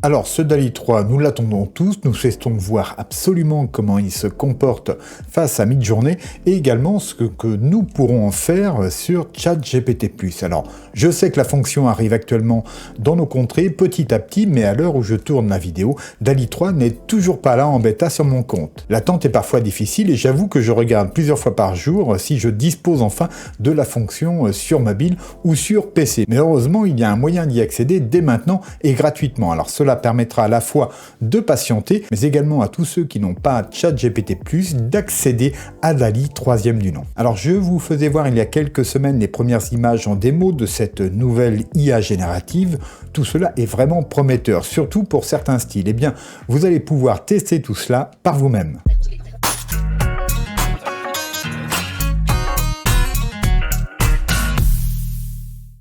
Alors, ce DALL-E 3, nous l'attendons tous, nous souhaitons voir absolument comment il se comporte face à Midjourney et également ce que nous pourrons en faire sur ChatGPT+. Alors, je sais que la fonction arrive actuellement dans nos contrées petit à petit, mais à l'heure où je tourne la vidéo, DALL-E 3 n'est toujours pas là en bêta sur mon compte. L'attente est parfois difficile et j'avoue que je regarde plusieurs fois par jour si je dispose enfin de la fonction sur mobile ou sur PC. Mais heureusement, il y a un moyen d'y accéder dès maintenant et gratuitement. Alors, cela permettra à la fois de patienter, mais également à tous ceux qui n'ont pas ChatGPT+, d'accéder à DALL-E 3e du nom. Alors je vous faisais voir il y a quelques semaines les premières images en démo de cette nouvelle IA générative. Tout cela est vraiment prometteur, surtout pour certains styles. Eh bien, vous allez pouvoir tester tout cela par vous-même.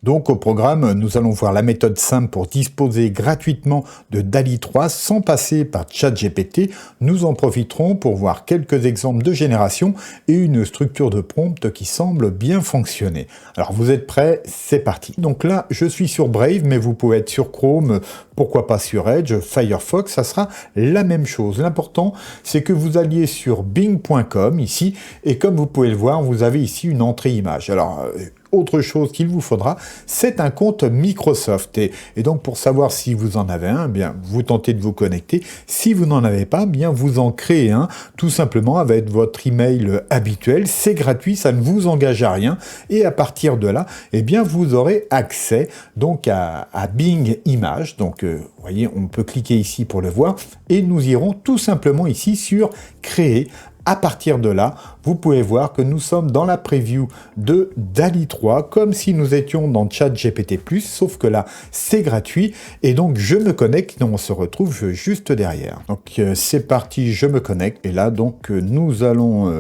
Donc au programme, nous allons voir la méthode simple pour disposer gratuitement de DALL-E 3 sans passer par ChatGPT. Nous en profiterons pour voir quelques exemples de génération et une structure de prompt qui semble bien fonctionner. Alors vous êtes prêts? C'est parti. Donc là, je suis sur Brave, mais vous pouvez être sur Chrome, pourquoi pas sur Edge, Firefox, ça sera la même chose. L'important, c'est que vous alliez sur bing.com ici, et comme vous pouvez le voir, vous avez ici une entrée image. Alors, autre chose qu'il vous faudra, c'est un compte Microsoft. Et donc, pour savoir si vous en avez un, eh bien, vous tentez de vous connecter. Si vous n'en avez pas, eh bien, vous en créez un, tout simplement avec votre email habituel. C'est gratuit, ça ne vous engage à rien. Et à partir de là, eh bien, vous aurez accès donc à Bing Images. Donc, vous voyez, on peut cliquer ici pour le voir. Et nous irons tout simplement ici sur Créer. À partir de là, vous pouvez voir que nous sommes dans la preview de DALL-E 3, comme si nous étions dans ChatGPT+, sauf que là, c'est gratuit, et donc je me connecte, et on se retrouve juste derrière. Donc c'est parti, je me connecte, et là, donc, nous allons...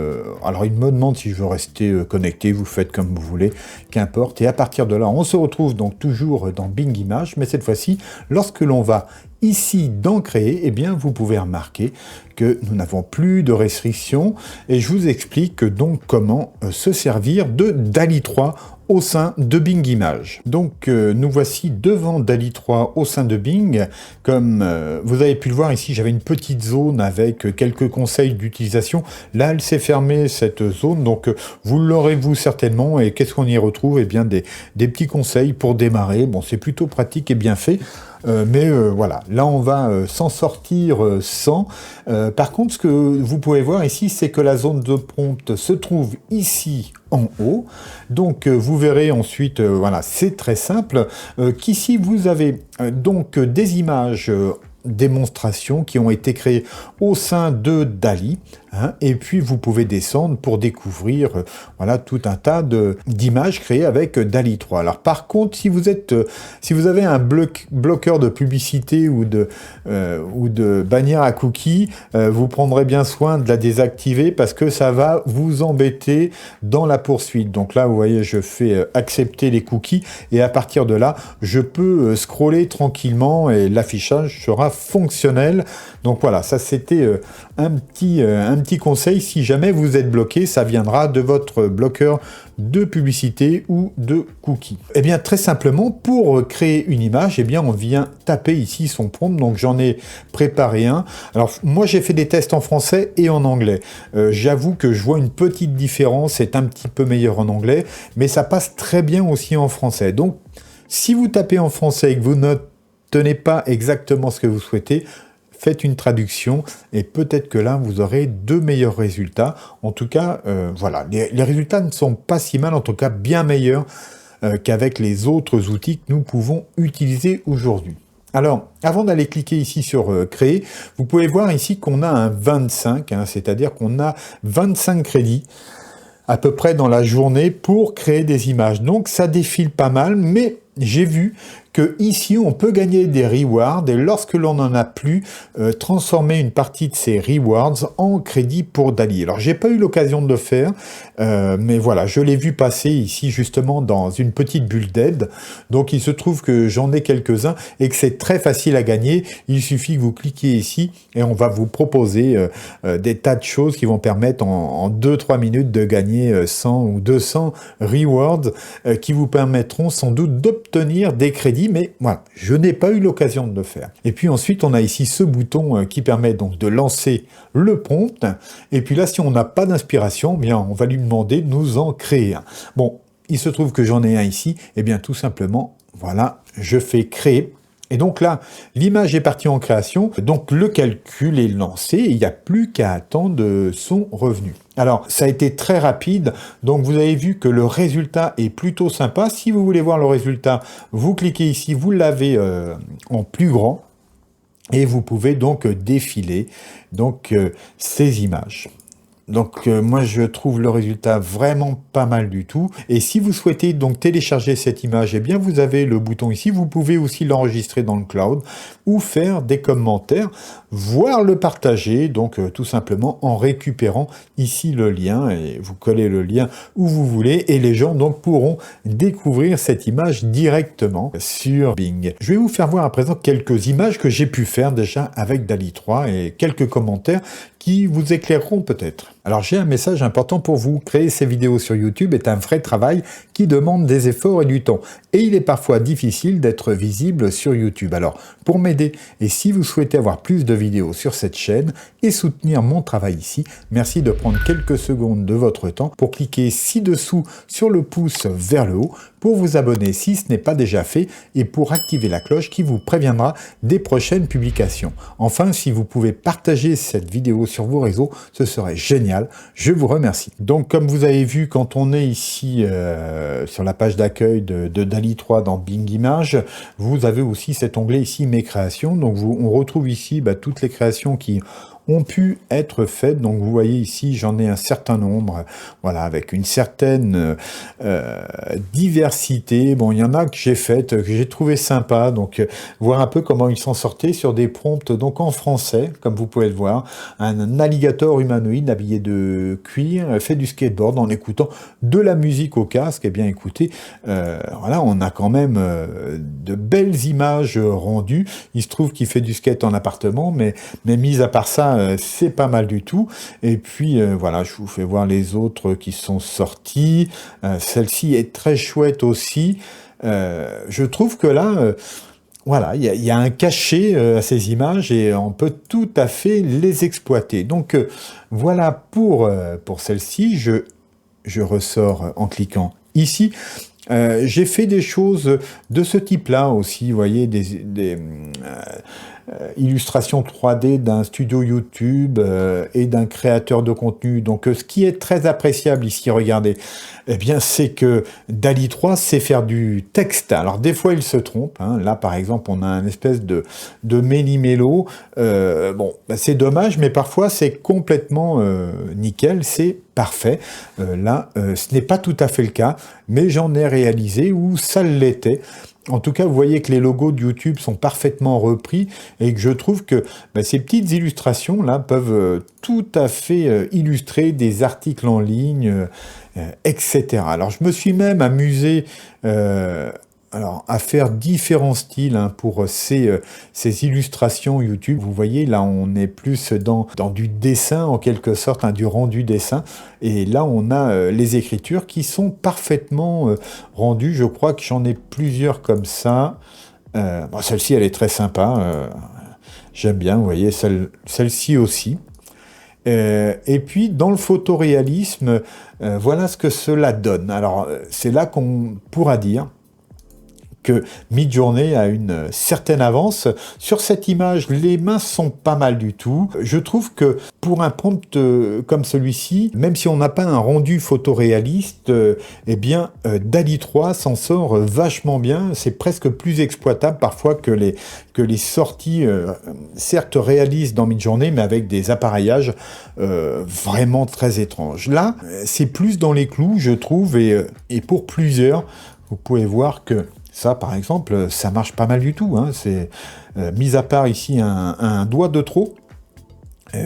alors, il me demande si je veux rester connecté, vous faites comme vous voulez, qu'importe, et à partir de là, on se retrouve donc toujours dans Bing Images, mais cette fois-ci, lorsque l'on va ici dans Créer, eh bien, vous pouvez remarquer que nous n'avons plus de restrictions et je vous explique donc comment se servir de DALL-E 3 au sein de Bing Images. Donc nous voici devant DALL-E 3 au sein de Bing. Comme vous avez pu le voir ici, j'avais une petite zone avec quelques conseils d'utilisation. Là, elle s'est fermée cette zone, donc vous l'aurez vous certainement. Et qu'est-ce qu'on y retrouve? Eh bien des petits conseils pour démarrer. Bon, c'est plutôt pratique et bien fait. Mais voilà, là on va s'en sortir sans. Par contre, ce que vous pouvez voir ici, c'est que la zone de prompt se trouve ici en haut. Donc vous verrez ensuite, voilà, c'est très simple, qu'ici vous avez donc des images démonstrations qui ont été créées au sein de DALL-E, hein, et puis vous pouvez descendre pour découvrir voilà, tout un tas d'images créées avec DALL-E 3. Alors par contre, si vous avez un bloqueur de publicité ou de bannière à cookies, vous prendrez bien soin de la désactiver parce que ça va vous embêter dans la poursuite. Donc là, vous voyez, je fais accepter les cookies et à partir de là, je peux scroller tranquillement et l'affichage sera fonctionnel. Donc voilà, ça c'était un petit conseil. Si jamais vous êtes bloqué, ça viendra de votre bloqueur de publicité ou de cookies. Eh bien, très simplement, pour créer une image, eh bien, on vient taper ici son prompt. Donc, j'en ai préparé un. Alors, moi, j'ai fait des tests en français et en anglais. J'avoue que je vois une petite différence. C'est un petit peu meilleur en anglais, mais ça passe très bien aussi en français. Donc, si vous tapez en français et que vous n'obtenez pas exactement ce que vous souhaitez, faites une traduction et peut-être que là, vous aurez de meilleurs résultats. En tout cas, voilà, les résultats ne sont pas si mal, en tout cas bien meilleurs qu'avec les autres outils que nous pouvons utiliser aujourd'hui. Alors, avant d'aller cliquer ici sur Créer, vous pouvez voir ici qu'on a un 25, hein, c'est-à-dire qu'on a 25 crédits à peu près dans la journée pour créer des images. Donc, ça défile pas mal, mais j'ai vu que ici on peut gagner des rewards et lorsque l'on n'en a plus, transformer une partie de ces rewards en crédit pour DALL-E. Alors j'ai pas eu l'occasion de le faire, mais voilà, je l'ai vu passer ici justement dans une petite bulle d'aide. Donc il se trouve que j'en ai quelques-uns et que c'est très facile à gagner. Il suffit que vous cliquiez ici et on va vous proposer des tas de choses qui vont permettre en 2-3 minutes de gagner 100 ou 200 rewards qui vous permettront sans doute d'obtenir des crédits dit, mais voilà, je n'ai pas eu l'occasion de le faire. Et puis ensuite, on a ici ce bouton qui permet donc de lancer le prompt. Et puis là, si on n'a pas d'inspiration, bien, on va lui demander de nous en créer un. Bon, il se trouve que j'en ai un ici, et bien tout simplement, voilà, je fais créer. Et donc là, l'image est partie en création, donc le calcul est lancé, et il n'y a plus qu'à attendre son revenu. Alors, ça a été très rapide, donc vous avez vu que le résultat est plutôt sympa. Si vous voulez voir le résultat, vous cliquez ici, vous l'avez en plus grand, et vous pouvez donc défiler donc, ces images. Donc moi je trouve le résultat vraiment pas mal du tout. Et si vous souhaitez donc télécharger cette image, eh bien vous avez le bouton ici. Vous pouvez aussi l'enregistrer dans le cloud ou faire des commentaires, voire le partager. Donc tout simplement en récupérant ici le lien et vous collez le lien où vous voulez et les gens donc pourront découvrir cette image directement sur Bing. Je vais vous faire voir à présent quelques images que j'ai pu faire déjà avec DALL-E 3 et quelques commentaires qui vous éclaireront peut-être. Alors j'ai un message important pour vous. Créer ces vidéos sur YouTube est un vrai travail qui demande des efforts et du temps. Et il est parfois difficile d'être visible sur YouTube. Alors pour m'aider et si vous souhaitez avoir plus de vidéos sur cette chaîne et soutenir mon travail ici, merci de prendre quelques secondes de votre temps pour cliquer ci-dessous sur le pouce vers le haut pour vous abonner si ce n'est pas déjà fait et pour activer la cloche qui vous préviendra des prochaines publications. Enfin, si vous pouvez partager cette vidéo sur vos réseaux, ce serait génial. Je vous remercie. Donc, comme vous avez vu, quand on est ici sur la page d'accueil de DALL-E 3 dans Bing Images, vous avez aussi cet onglet ici, Mes créations. Donc, on retrouve ici toutes les créations qui ont pu être faites. Donc vous voyez ici, j'en ai un certain nombre, voilà, avec une certaine diversité. Bon, il y en a que j'ai faites, que j'ai trouvé sympa, donc voir un peu comment ils s'en sortaient sur des prompts donc en français, comme vous pouvez le voir. Un alligator humanoïde habillé de cuir fait du skateboard en écoutant de la musique au casque. Et bien écoutez, voilà, on a quand même de belles images rendues. Il se trouve qu'il fait du skate en appartement, mais mis à part ça, c'est pas mal du tout. Et puis voilà, je vous fais voir les autres qui sont sortis. Celle-ci est très chouette aussi. Je trouve que là, voilà, il y a un cachet à ces images et on peut tout à fait les exploiter. Donc voilà pour celle-ci. Je ressors en cliquant ici. J'ai fait des choses de ce type-là aussi, vous voyez, des illustrations 3D d'un studio YouTube et d'un créateur de contenu. Donc ce qui est très appréciable ici, regardez, eh bien c'est que DALL-E 3 sait faire du texte. Alors des fois il se trompe, hein. Là par exemple on a une espèce de méli-mélo. Bon, c'est dommage, mais parfois c'est complètement nickel, c'est parfait. Là, ce n'est pas tout à fait le cas, mais j'en ai réalisé où ça l'était. En tout cas, vous voyez que les logos de YouTube sont parfaitement repris et que je trouve que ces petites illustrations-là peuvent tout à fait illustrer des articles en ligne, etc. Alors, je me suis même amusé à faire différents styles pour ces illustrations YouTube. Vous voyez, là, on est plus dans du dessin, en quelque sorte, du rendu dessin. Et là, on a les écritures qui sont parfaitement rendues. Je crois que j'en ai plusieurs comme ça. Bon, celle-ci, elle est très sympa. J'aime bien, vous voyez, celle-ci aussi. Et puis, dans le photoréalisme, voilà ce que cela donne. Alors, c'est là qu'on pourra dire que Midjourney a une certaine avance. Sur cette image, les mains sont pas mal du tout. Je trouve que pour un prompt comme celui-ci, même si on n'a pas un rendu photoréaliste, eh bien DALL-E 3 s'en sort vachement bien. C'est presque plus exploitable parfois que les sorties, certes réalistes dans Midjourney, mais avec des appareillages vraiment très étranges. Là, c'est plus dans les clous, je trouve, et pour plusieurs, vous pouvez voir que ça, par exemple, ça marche pas mal du tout. Hein. C'est mis à part ici un doigt de trop.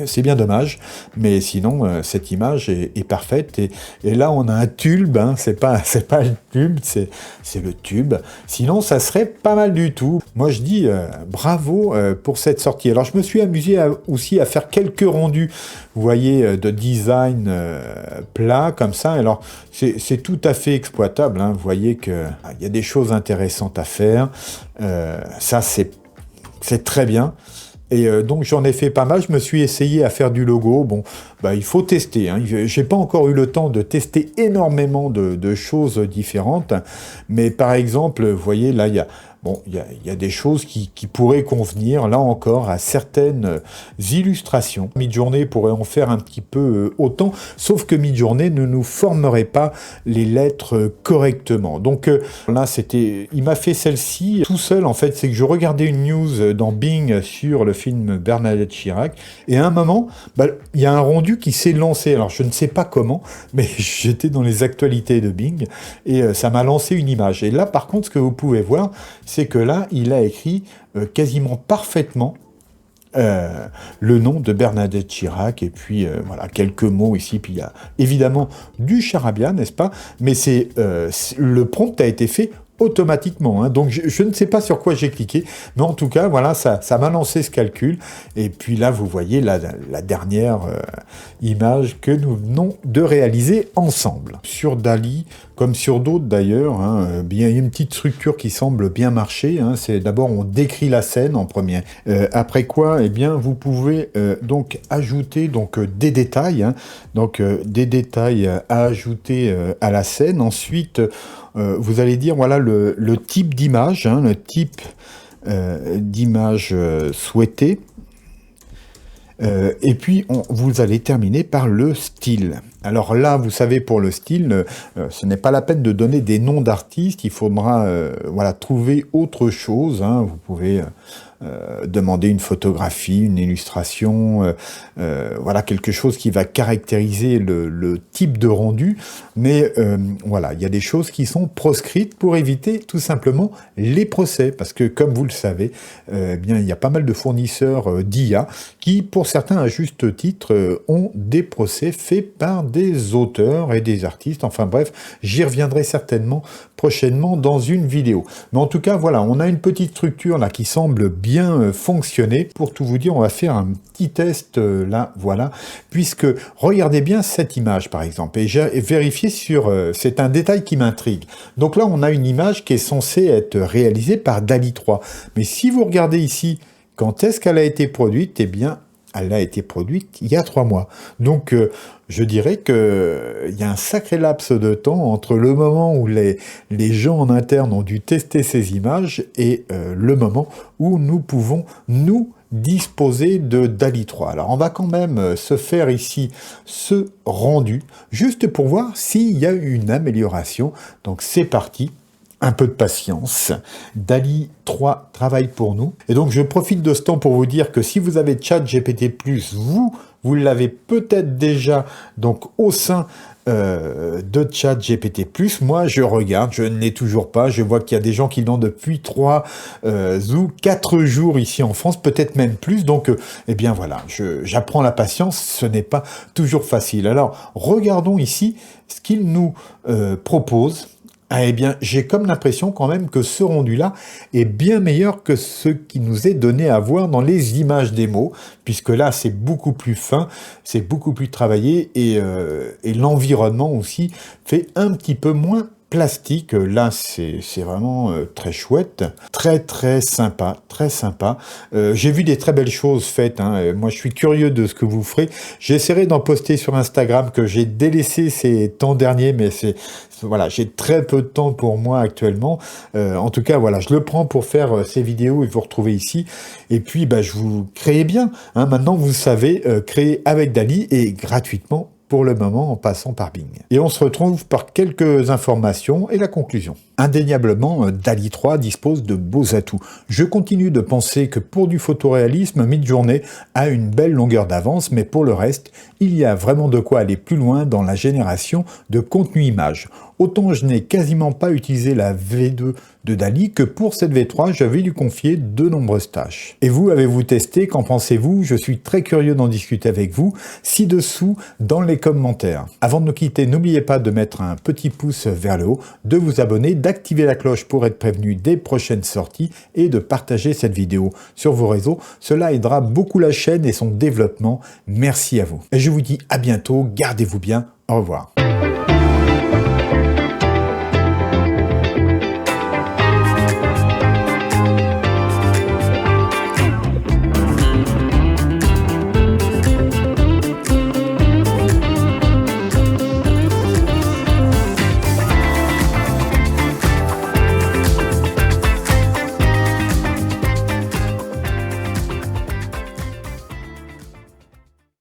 C'est bien dommage, mais sinon cette image est parfaite et là on a un tube, hein, c'est pas le tube, c'est le tube. Sinon ça serait pas mal du tout. Moi je dis bravo pour cette sortie. Alors je me suis amusé aussi à faire quelques rendus, vous voyez, de design plat comme ça. Alors c'est tout à fait exploitable, hein. Vous voyez que il y a des choses intéressantes à faire. Ça c'est très bien. Et donc j'en ai fait pas mal, je me suis essayé à faire du logo. Bon, bah, il faut tester, hein. J'ai pas encore eu le temps de tester énormément de choses différentes, mais par exemple, vous voyez, là, il y a des choses qui pourraient convenir, là encore, à certaines illustrations. Midjourney pourrait en faire un petit peu autant, sauf que Midjourney ne nous formerait pas les lettres correctement. Donc là, il m'a fait celle-ci tout seul, en fait. C'est que je regardais une news dans Bing sur le film Bernadette Chirac, et à un moment, bah, il y a un rendu qui s'est lancé. Alors, je ne sais pas comment, mais j'étais dans les actualités de Bing, et ça m'a lancé une image. Et là, par contre, ce que vous pouvez voir, c'est que là, il a écrit quasiment parfaitement le nom de Bernadette Chirac, et puis voilà, quelques mots ici, puis il y a évidemment du charabia, n'est-ce pas? Mais le prompt a été fait automatiquement, hein. Donc je ne sais pas sur quoi j'ai cliqué, mais en tout cas, voilà, ça m'a lancé ce calcul, et puis là, vous voyez la dernière image que nous venons de réaliser ensemble. Sur Dali, comme sur d'autres d'ailleurs, hein, il y a une petite structure qui semble bien marcher, hein. C'est d'abord, on décrit la scène en premier, après quoi, eh bien, vous pouvez donc ajouter des détails, hein. Donc des détails à ajouter à la scène. Ensuite, vous allez dire, voilà, le type d'image, hein, le type d'image souhaité. Et puis, vous allez terminer par le style. Alors là, vous savez, pour le style, ce n'est pas la peine de donner des noms d'artistes, il faudra voilà, trouver autre chose, hein. Vous pouvez demander une photographie, une illustration, voilà, quelque chose qui va caractériser le type de rendu, mais voilà, il y a des choses qui sont proscrites pour éviter tout simplement les procès, parce que comme vous le savez, eh bien, il y a pas mal de fournisseurs d'IA qui, pour certains à juste titre, ont des procès faits par des auteurs et des artistes. Enfin bref, j'y reviendrai certainement prochainement dans une vidéo. Mais en tout cas, voilà, on a une petite structure là qui semble bien fonctionner. Pour tout vous dire, on va faire un petit test là, voilà, puisque regardez bien cette image par exemple, et j'ai vérifié sur, c'est un détail qui m'intrigue. Donc là, on a une image qui est censée être réalisée par Dali 3. Mais si vous regardez ici, quand est-ce qu'elle a été produite? Eh bien, elle a été produite il y a 3 mois. Donc, je dirais qu'il y a un sacré laps de temps entre le moment où les gens en interne ont dû tester ces images et le moment où nous pouvons, nous, disposer de Dali 3. Alors, on va quand même se faire ici ce rendu, juste pour voir s'il y a une amélioration. Donc, c'est parti. Un peu de patience. Dali 3 travaille pour nous. Et donc, je profite de ce temps pour vous dire que si vous avez ChatGPT+, vous l'avez peut-être déjà donc au sein de ChatGPT+. Moi, je regarde, je ne l'ai toujours pas. Je vois qu'il y a des gens qui l'ont depuis 3 ou 4 jours ici en France, peut-être même plus. Donc, eh bien voilà, j'apprends la patience. Ce n'est pas toujours facile. Alors, regardons ici ce qu'il nous propose. Ah, eh bien, j'ai comme l'impression quand même que ce rendu-là est bien meilleur que ce qui nous est donné à voir dans les images démo, puisque là, c'est beaucoup plus fin, c'est beaucoup plus travaillé, et l'environnement aussi fait un petit peu moins plastique. Là, c'est vraiment très chouette, très sympa, très sympa. J'ai vu des très belles choses faites, hein. Moi, je suis curieux de ce que vous ferez. J'essaierai d'en poster sur Instagram, que j'ai délaissé ces temps derniers, mais voilà, j'ai très peu de temps pour moi actuellement. En tout cas, voilà, je le prends pour faire ces vidéos et vous retrouver ici. Et puis, bah, je vous créez bien, hein. Maintenant, vous savez créer avec Dali et gratuitement pour le moment en passant par Bing. Et on se retrouve par quelques informations et la conclusion. Indéniablement, Dali 3 dispose de beaux atouts. Je continue de penser que pour du photoréalisme, Midjourney a une belle longueur d'avance, mais pour le reste, il y a vraiment de quoi aller plus loin dans la génération de contenu image. Autant je n'ai quasiment pas utilisé la V2 de DALL-E que pour cette V3, je vais lui confier de nombreuses tâches. Et vous, avez-vous testé? Qu'en pensez-vous? Je suis très curieux d'en discuter avec vous, ci-dessous dans les commentaires. Avant de nous quitter, n'oubliez pas de mettre un petit pouce vers le haut, de vous abonner, d'activer la cloche pour être prévenu des prochaines sorties et de partager cette vidéo sur vos réseaux. Cela aidera beaucoup la chaîne et son développement. Merci à vous. Et je vous dis à bientôt, gardez-vous bien, au revoir.